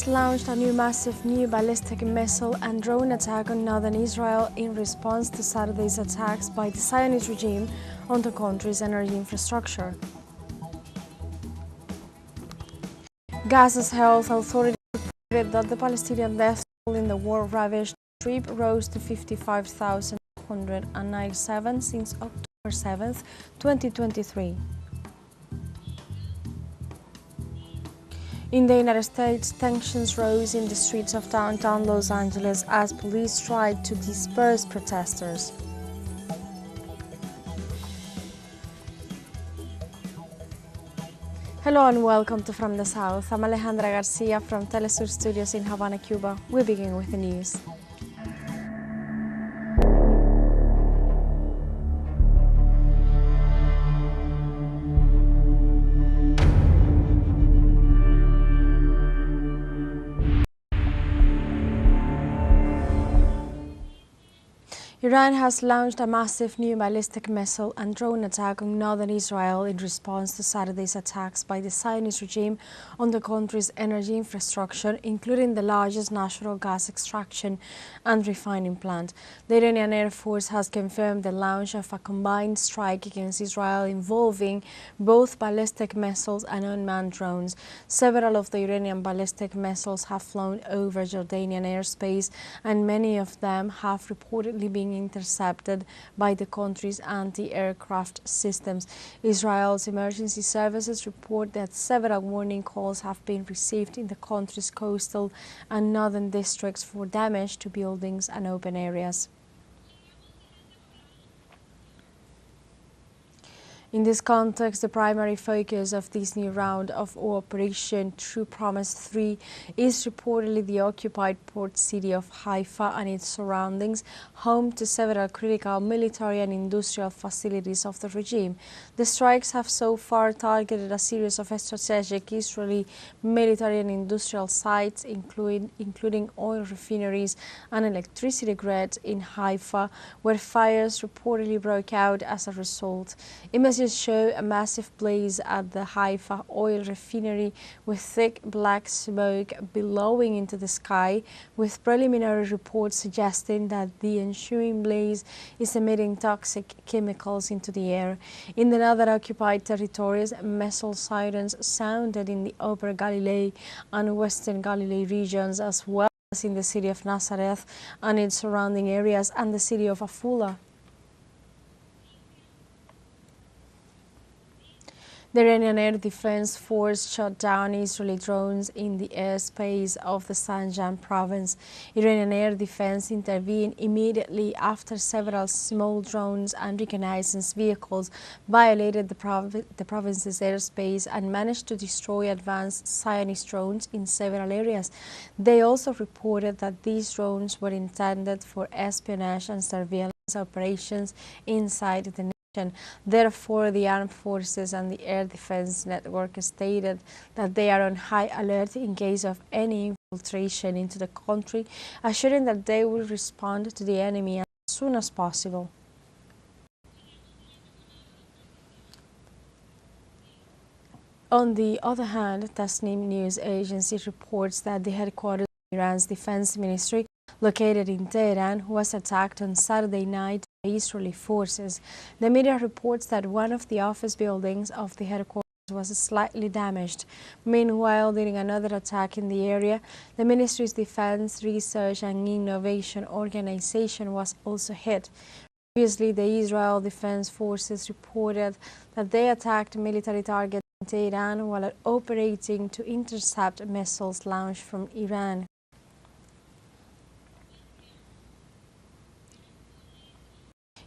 launched a massive new ballistic missile and drone attack on northern Israel in response to Saturday's attacks by the Zionist regime on the country's energy infrastructure. Gaza's health authorities reported that the Palestinian death toll in the war-ravaged Strip rose to 55,197 since October 7, 2023. In the United States, tensions rose in the streets of downtown Los Angeles as police tried to disperse protesters. Hello and welcome to From the South. I'm Alejandra Garcia from teleSUR studios in Havana, Cuba. We begin with the news. Iran has launched a massive new ballistic missile and drone attack on northern Israel in response to Saturday's attacks by the Zionist regime on the country's energy infrastructure, including the largest natural gas extraction and refining plant. The Iranian Air Force has confirmed the launch of a combined strike against Israel involving both ballistic missiles and unmanned drones. Several of the Iranian ballistic missiles have flown over Jordanian airspace, and many of them have reportedly been intercepted by the country's anti-aircraft systems. Israel's emergency services report that several warning calls have been received in the country's coastal and northern districts for damage to buildings and open areas. In this context, the primary focus of this new round of Operation True Promise 3 is reportedly the occupied port city of Haifa and its surroundings, home to several critical military and industrial facilities of the regime. The strikes have so far targeted a series of strategic Israeli military and industrial sites, including oil refineries and electricity grids in Haifa, where fires reportedly broke out as a result. Images show a massive blaze at the Haifa oil refinery with thick black smoke billowing into the sky, with preliminary reports suggesting that the ensuing blaze is emitting toxic chemicals into the air. In the other occupied territories, missile sirens sounded in the Upper Galilee and Western Galilee regions, as well as in the city of Nazareth and its surrounding areas and the city of Afula. The Iranian Air Defense Force shot down Israeli drones in the airspace of the Sanjan province. Iranian Air Defense intervened immediately after several small drones and reconnaissance vehicles violated the province's airspace and managed to destroy advanced Zionist drones in several areas. They also reported that these drones were intended for espionage and surveillance operations inside the nation. Therefore, the armed forces and the air defense network stated that they are on high alert in case of any infiltration into the country, assuring that they will respond to the enemy as soon as possible. On the other hand, Tasnim news agency reports that the headquarters of Iran's defense ministry, located in Tehran, was attacked on Saturday night by Israeli forces. The media reports that one of the office buildings of the headquarters was slightly damaged. Meanwhile, during another attack in the area, the ministry's Defense Research and Innovation Organization was also hit. Previously, the Israel Defense Forces reported that they attacked military targets in Tehran while operating to intercept missiles launched from Iran.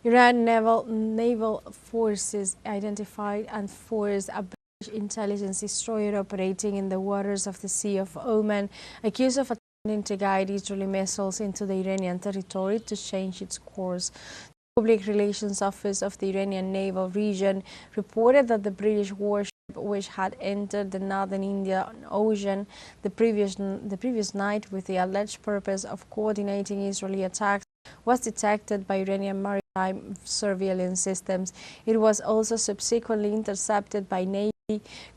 Iran naval forces identified and forced a British intelligence destroyer operating in the waters of the Sea of Oman, accused of attempting to guide Israeli missiles into the Iranian territory to change its course. The Public Relations Office of the Iranian Naval Region reported that the British warship, which had entered the northern Indian Ocean the previous night with the alleged purpose of coordinating Israeli attacks, was detected by Iranian maritime surveillance systems. It was also subsequently intercepted by Navy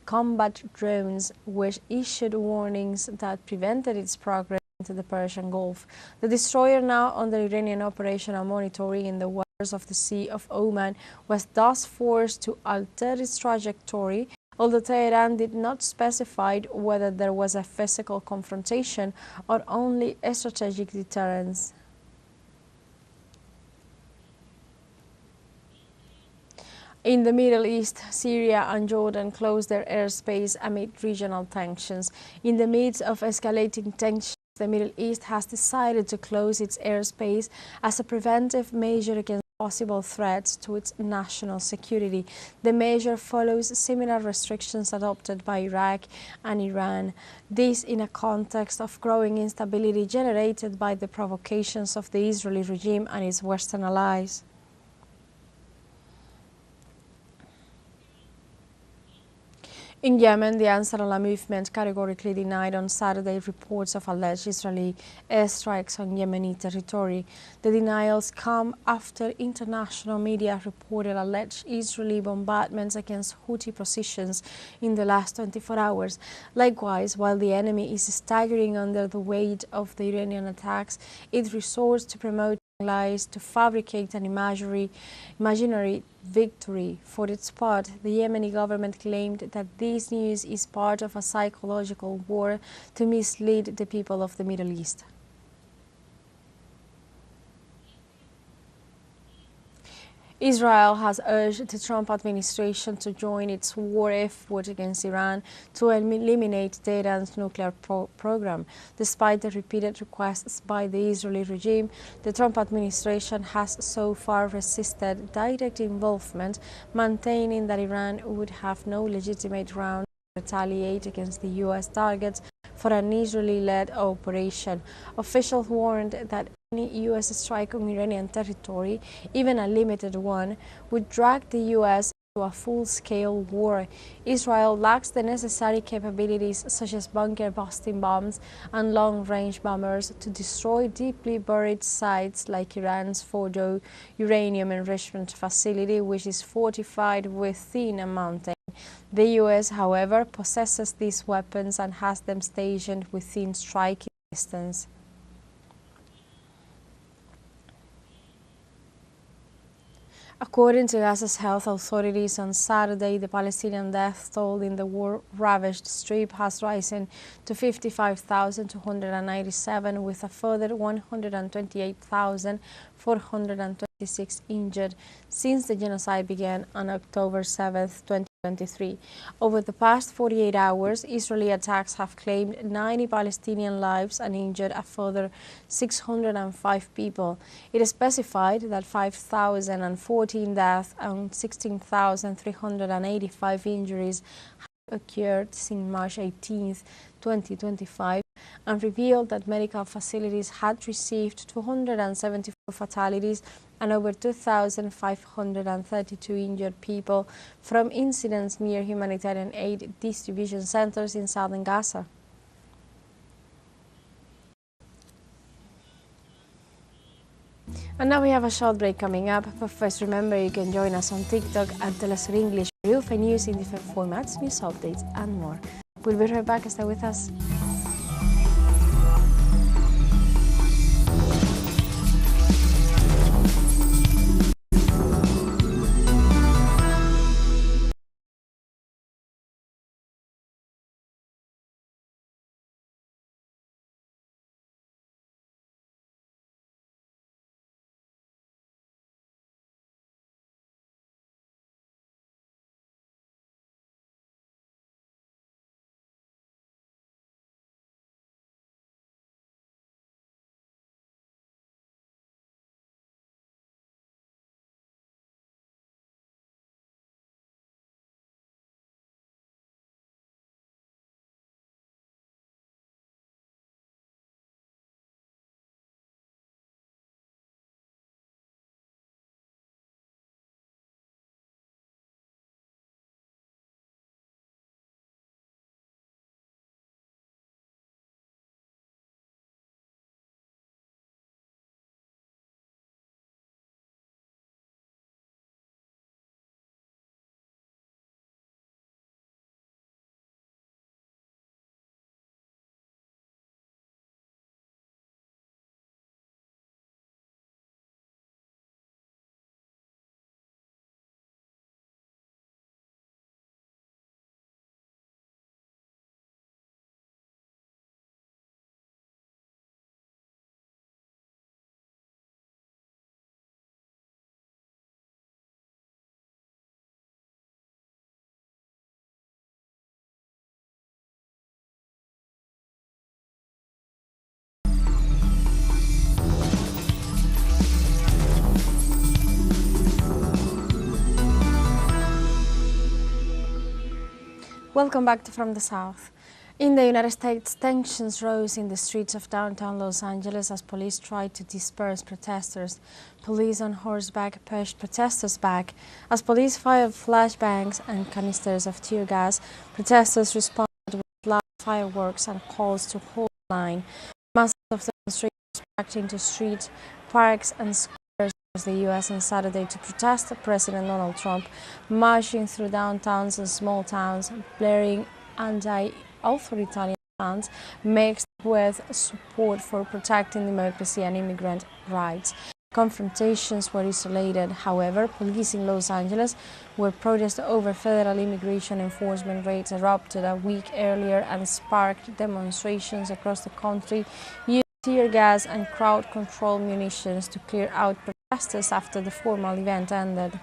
combat drones, which issued warnings that prevented its progress into the Persian Gulf. The destroyer, now under Iranian operational monitoring in the waters of the Sea of Oman, was thus forced to alter its trajectory, although Tehran did not specify whether there was a physical confrontation or only a strategic deterrence. In the Middle East, Syria and Jordan closed their airspace amid regional tensions. In the midst of escalating tensions, the Middle East has decided to close its airspace as a preventive measure against possible threats to its national security. The measure follows similar restrictions adopted by Iraq and Iran. This in a context of growing instability generated by the provocations of the Israeli regime and its Western allies. In Yemen, the Ansar Allah movement categorically denied on Saturday reports of alleged Israeli airstrikes on Yemeni territory. The denials come after international media reported alleged Israeli bombardments against Houthi positions in the last 24 hours. Likewise, while the enemy is staggering under the weight of the Iranian attacks, it resorts to promote lies to fabricate an imaginary victory. For its part, the Yemeni government claimed that this news is part of a psychological war to mislead the people of the Middle East. Israel has urged the Trump administration to join its war effort against Iran to eliminate Tehran's nuclear program. Despite the repeated requests by the Israeli regime, the Trump administration has so far resisted direct involvement, maintaining that Iran would have no legitimate ground to retaliate against the U.S. targets for an Israeli-led operation. Officials warned that any U.S. strike on Iranian territory, even a limited one, would drag the U.S. into a full-scale war. Israel lacks the necessary capabilities such as bunker-busting bombs and long-range bombers to destroy deeply buried sites like Iran's Fordo uranium enrichment facility, which is fortified within a mountain. The U.S., however, possesses these weapons and has them stationed within striking distance. According to Gaza's health authorities, on Saturday, the Palestinian death toll in the war-ravaged Strip has risen to 55,297, with a further 128,426 injured since the genocide began on October 7, 2023. Over the past 48 hours, Israeli attacks have claimed 90 Palestinian lives and injured a further 605 people. It is specified that 5,014 deaths and 16,385 injuries have occurred since March 18, 2025, and revealed that medical facilities had received 274 fatalities and over 2,532 injured people from incidents near humanitarian aid distribution centers in southern Gaza. And now we have a short break coming up, but first remember you can join us on TikTok at teleSUR English, where you'll find news in different formats, news updates and more. We'll be right back, stay with us. Welcome back to From the South. In the United States, tensions rose in the streets of downtown Los Angeles as police tried to disperse protesters. Police on horseback pushed protesters back. As police fired flashbangs and canisters of tear gas, protesters responded with loud fireworks and calls to hold the line. Masses of demonstrators packed into streets, parks and squares across the U.S. on Saturday to protest President Donald Trump, marching through downtowns and small towns, blaring anti-authoritarian chants mixed with support for protecting democracy and immigrant rights. Confrontations were isolated. However, police in Los Angeles, where protests over federal immigration enforcement raids erupted a week earlier and sparked demonstrations across the country, used tear gas and crowd control munitions to clear out protesters after the formal event ended.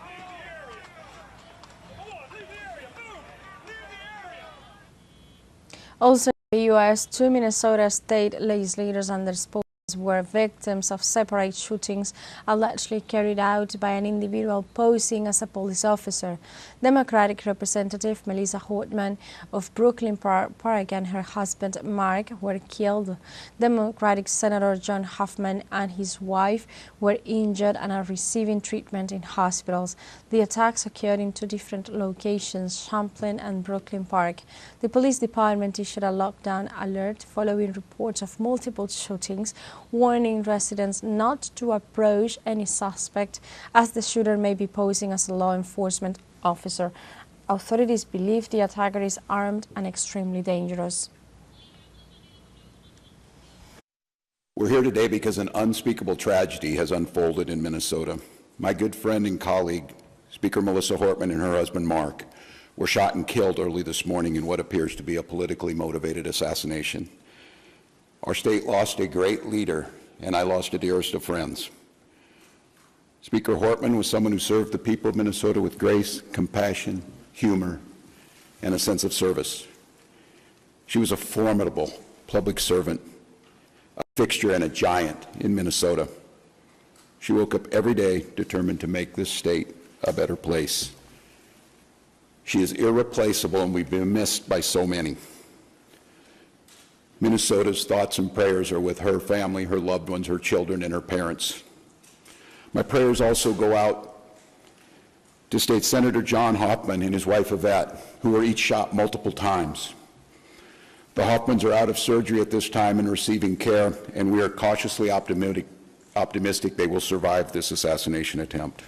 Also in the U.S., 2 Minnesota state legislators under spokesmen were victims of separate shootings allegedly carried out by an individual posing as a police officer. Democratic Representative Melissa Hortman of Brooklyn Park and her husband Mark were killed. Democratic Senator John Hoffman and his wife were injured and are receiving treatment in hospitals. The attacks occurred in 2 different locations, Champlain and Brooklyn Park. The police department issued a lockdown alert following reports of multiple shootings, warning residents not to approach any suspect as the shooter may be posing as a law enforcement officer. Authorities believe the attacker is armed and extremely dangerous. We're here today because an unspeakable tragedy has unfolded in Minnesota. My good friend and colleague, Speaker Melissa Hortman, and her husband Mark were shot and killed early this morning in what appears to be a politically motivated assassination. Our state lost a great leader, and I lost a dearest of friends. Speaker Hortman was someone who served the people of Minnesota with grace, compassion, humor, and a sense of service. She was a formidable public servant, a fixture and a giant in Minnesota. She woke up every day determined to make this state a better place. She is irreplaceable, and we've been missed by so many. Minnesota's thoughts and prayers are with her family, her loved ones, her children, and her parents. My prayers also go out to State Senator John Hoffman and his wife Yvette, who were each shot multiple times. The Hoffmans are out of surgery at this time and receiving care, and we are cautiously optimistic they will survive this assassination attempt.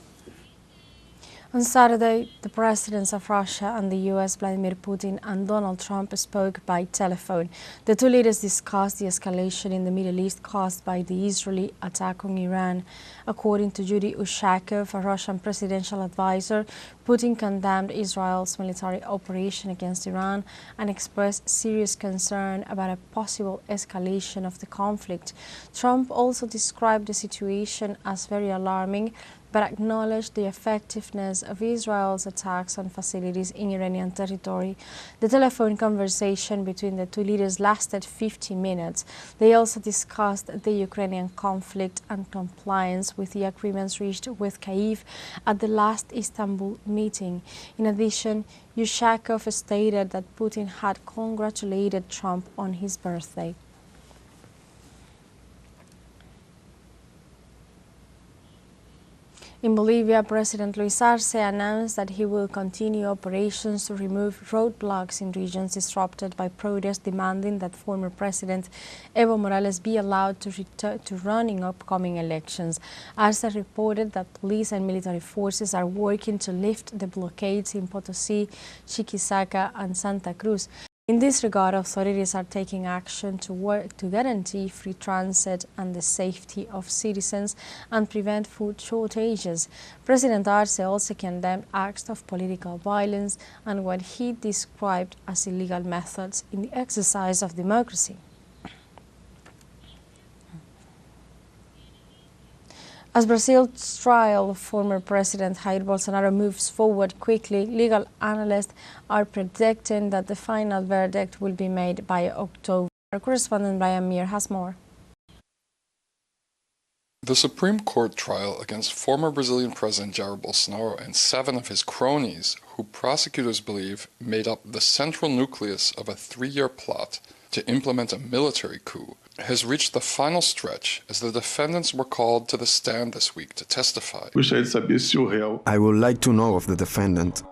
On Saturday, the presidents of Russia and the U.S., Vladimir Putin and Donald Trump, spoke by telephone. The two leaders discussed the escalation in the Middle East caused by the Israeli attack on Iran. According to Yuri Ushakov, a Russian presidential advisor, Putin condemned Israel's military operation against Iran and expressed serious concern about a possible escalation of the conflict. Trump also described the situation as very alarming, but acknowledged the effectiveness of Israel's attacks on facilities in Iranian territory. The telephone conversation between the two leaders lasted 50 minutes. They also discussed the Ukrainian conflict and compliance with the agreements reached with Kyiv at the last Istanbul meeting. In addition, Yushakov stated that Putin had congratulated Trump on his birthday. In Bolivia, President Luis Arce announced that he will continue operations to remove roadblocks in regions disrupted by protests demanding that former President Evo Morales be allowed to return to run in upcoming elections. Arce reported that police and military forces are working to lift the blockades in Potosí, Chiquisaca and Santa Cruz. In this regard, authorities are taking action to work to guarantee free transit and the safety of citizens and prevent food shortages. President Arce also condemned acts of political violence and what he described as illegal methods in the exercise of democracy. As Brazil's trial of former President Jair Bolsonaro moves forward quickly, legal analysts are predicting that the final verdict will be made by October. Our correspondent Brian Meir has more. The Supreme Court trial against former Brazilian President Jair Bolsonaro and 7 of his cronies who prosecutors believe made up the central nucleus of a 3-year plot to implement a military coup, has reached the final stretch as the defendants were called to the stand this week to testify. I would like to know of the defendant.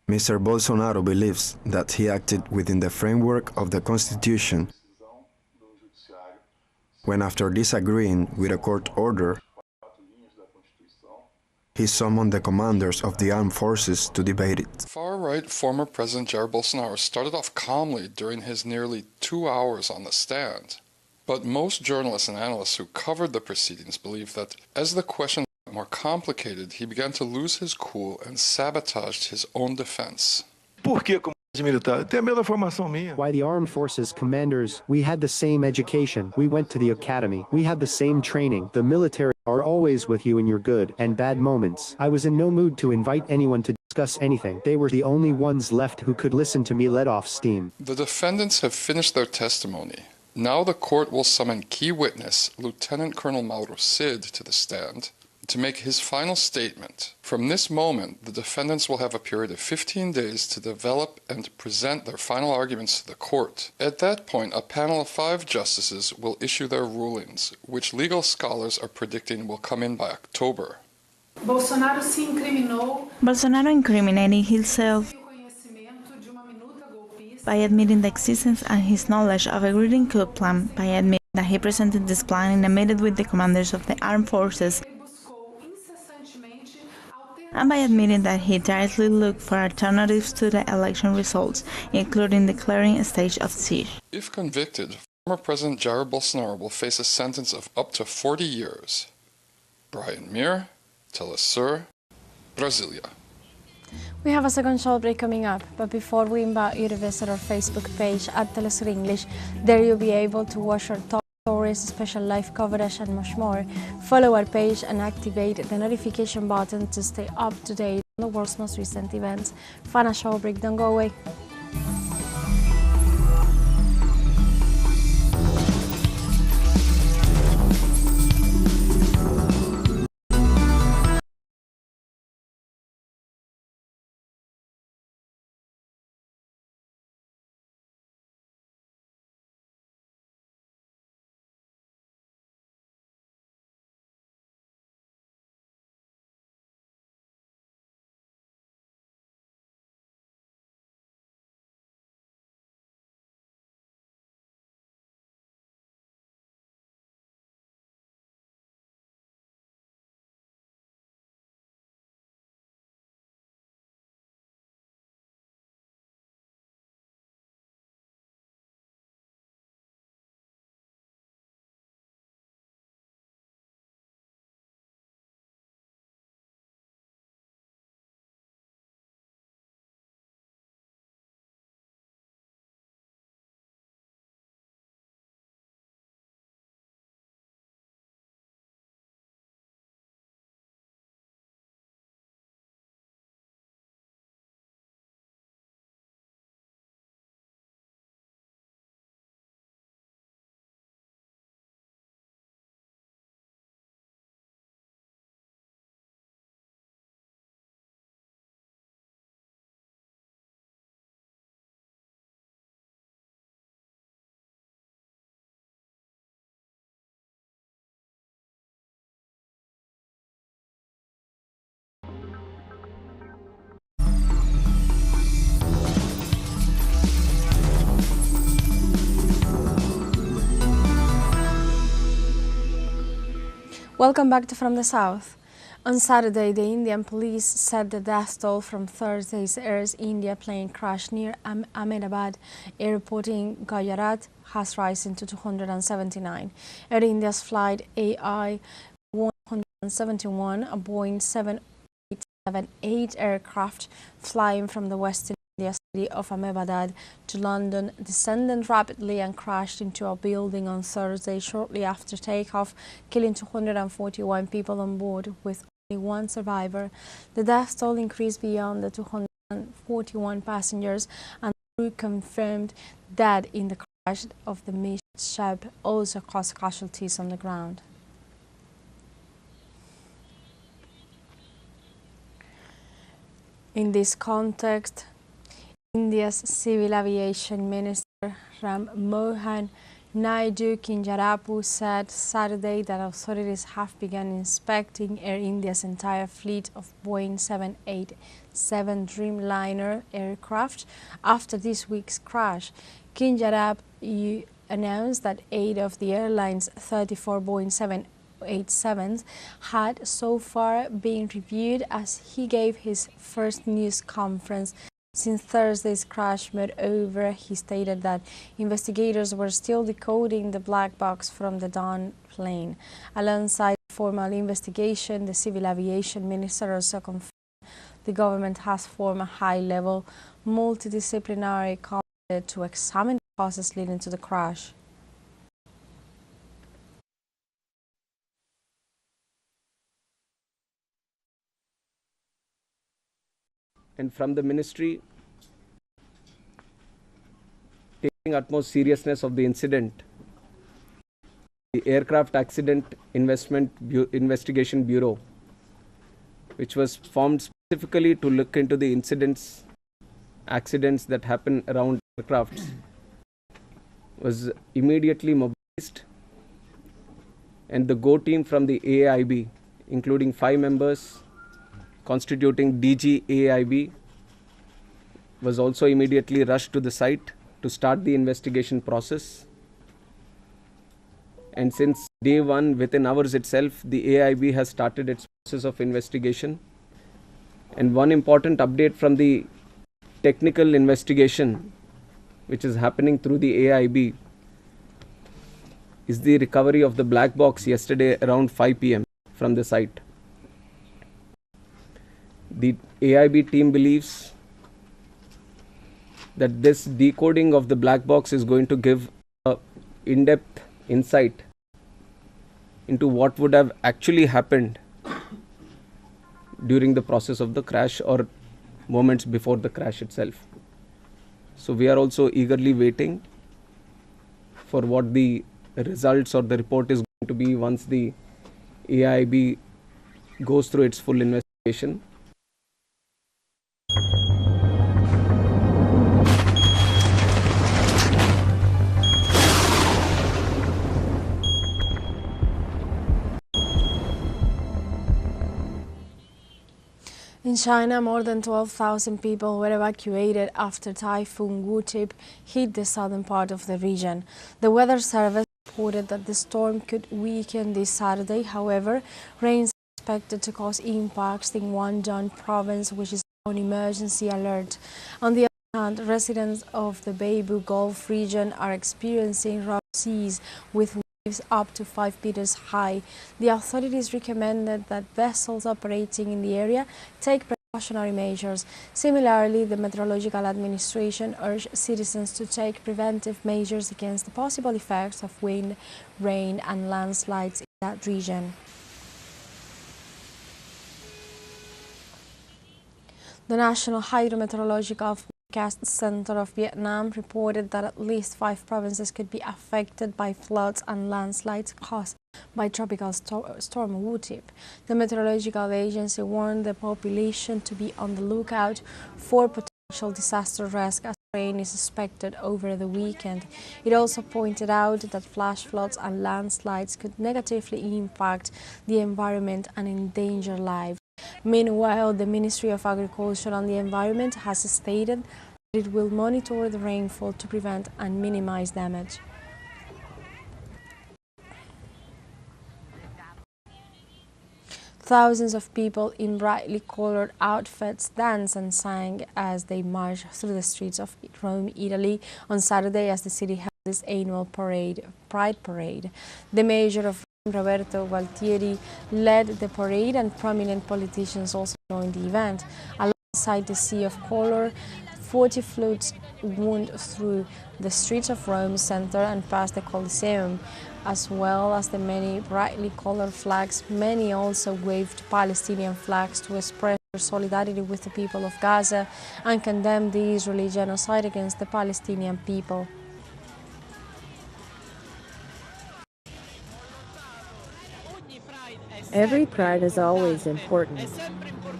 Mr. Bolsonaro believes that he acted within the framework of the Constitution when, after disagreeing with a court order, he summoned the commanders of the armed forces to debate it. Far-right former President Jair Bolsonaro started off calmly during his nearly 2 hours on the stand. But most journalists and analysts who covered the proceedings believe that as the questions got more complicated, he began to lose his cool and sabotaged his own defense. Why the armed forces commanders, we had the same education, we went to the academy, we had the same training. The military are always with you in your good and bad moments. I was in no mood to invite anyone to discuss anything. They were the only ones left who could listen to me let off steam. The defendants have finished their testimony. Now the court will summon key witness, Lieutenant Colonel Mauro Cid, to the stand to make his final statement. From this moment, the defendants will have a period of 15 days to develop and present their final arguments to the court. At that point, a panel of 5 justices will issue their rulings, which legal scholars are predicting will come in by October. Bolsonaro incriminated himself by admitting the existence and his knowledge of a written coup plan, by admitting that he presented this plan in a meeting with the commanders of the armed forces, and by admitting that he tirelessly looked for alternatives to the election results, including declaring a state of siege. If convicted, former President Jair Bolsonaro will face a sentence of up to 40 years. Brian Muir, teleSUR, Brasilia. We have a second short break coming up, but before we invite you to visit our Facebook page at teleSUR English, there you'll be able to watch our top stories, special live coverage and much more. Follow our page and activate the notification button to stay up to date on the world's most recent events. Final short break, don't go away. Welcome back to From the South. On Saturday, the Indian police said the death toll from Thursday's Air India plane crash near Ahmedabad airport in Gujarat has risen to 279. Air India's flight AI 171, a Boeing 778 aircraft flying from the western India city of Ahmedabad to London, descended rapidly and crashed into a building on Thursday shortly after takeoff, killing 241 people on board, with only 1 survivor. The death toll increased beyond the 241 passengers, and the crew confirmed that in the crash of the mishap also caused casualties on the ground. In this context, India's Civil Aviation Minister Ram Mohan Naidu Kinjarapu said Saturday that authorities have begun inspecting Air India's entire fleet of Boeing 787 Dreamliner aircraft after this week's crash. Kinjarapu announced that 8 of the airline's 34 Boeing 787s had so far been reviewed as he gave his first news conference since Thursday's crash. Moreover, he stated that investigators were still decoding the black box from the Dawn plane. Alongside the formal investigation, the Civil Aviation Minister also confirmed the government has formed a high-level multidisciplinary committee to examine the causes leading to the crash. And from the ministry, taking utmost seriousness of the incident, the Aircraft Accident Investigation Bureau, which was formed specifically to look into the accidents that happen around aircrafts, was immediately mobilized, and the GO team from the AIB, including 5 members constituting DG AIB, was also immediately rushed to the site to start the investigation process. And since day one, within hours itself, the AIB has started its process of investigation. And one important update from the technical investigation, which is happening through the AIB, is the recovery of the black box yesterday around 5 p.m. from the site. The AIB team believes that this decoding of the black box is going to give an in-depth insight into what would have actually happened during the process of the crash or moments before the crash itself. So we are also eagerly waiting for what the results or the report is going to be once the AIB goes through its full investigation. In China, more than 12,000 people were evacuated after Typhoon Wu-tip hit the southern part of the region. The Weather Service reported that the storm could weaken this Saturday. However, rains are expected to cause impacts in Guangdong province, which is on emergency alert. On the other hand, residents of the Beibu Gulf region are experiencing rough seas with up to 5 meters high. The authorities recommended that vessels operating in the area take precautionary measures. Similarly, the Meteorological Administration urged citizens to take preventive measures against the possible effects of wind, rain and landslides in that region. The National Hydrometeorological Forecast Center of Vietnam reported that at least 5 provinces could be affected by floods and landslides caused by tropical storm Wu-tip. The meteorological agency warned the population to be on the lookout for potential disaster risk as rain is expected over the weekend. It also pointed out that flash floods and landslides could negatively impact the environment and endanger lives. Meanwhile, the Ministry of Agriculture and the Environment has stated that it will monitor the rainfall to prevent and minimize damage. Thousands of people in brightly colored outfits danced and sang as they marched through the streets of Rome, Italy on Saturday as the city held its annual Pride Parade. The mayor of Roberto Gualtieri led the parade and prominent politicians also joined the event. Alongside the Sea of Color, 40 floats wound through the streets of Rome center and past the Colosseum. As well as the many brightly colored flags, many also waved Palestinian flags to express their solidarity with the people of Gaza and condemn the Israeli genocide against the Palestinian people. Every pride is always important.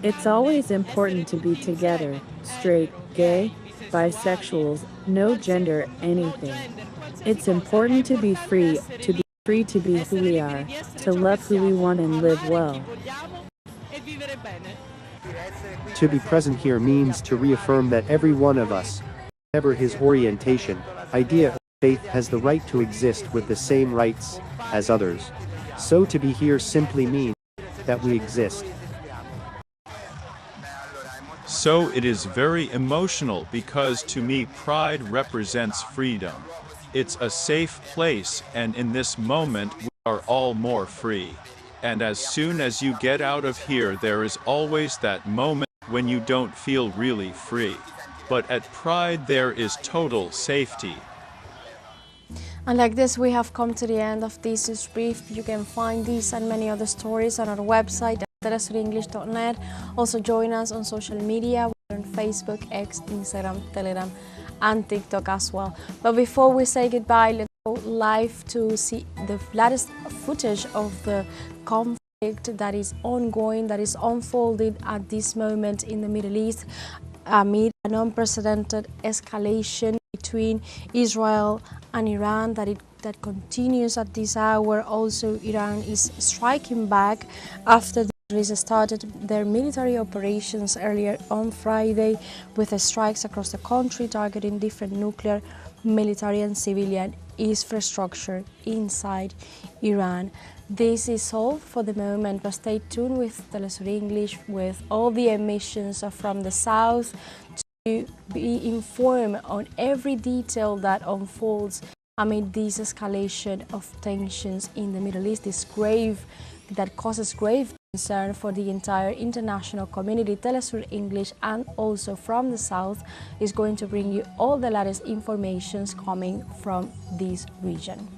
It's always important to be together, straight, gay, bisexuals, no gender, anything. It's important to be free to be who we are, to love who we want and live well. To be present here means to reaffirm that every one of us, whatever his orientation, idea, or faith, has the right to exist with the same rights as others. So to be here simply means that we exist. So it is very emotional because to me pride represents freedom. It's a safe place, and in this moment we are all more free. And as soon as you get out of here, there is always that moment when you don't feel really free. But at Pride there is total safety. And like this, we have come to the end of this news brief. You can find these and many other stories on our website at telesurenglish.net. Also join us on social media. We're on Facebook, X, Instagram, Telegram, and TikTok as well. But before we say goodbye, let's go live to see the latest footage of the conflict that is ongoing, that is unfolding at this moment in the Middle East, amid an unprecedented escalation between Israel and Iran that continues at this hour. Also, Iran is striking back after the Israelis started their military operations earlier on Friday with strikes across the country targeting different nuclear, military and civilian infrastructure inside Iran. This is all for the moment, but stay tuned with teleSUR English with all the emissions from the south to be informed on every detail that unfolds amid this escalation of tensions in the Middle East. That causes grave concern for the entire international community. teleSUR English, and also from the south, is going to bring you all the latest information coming from this region.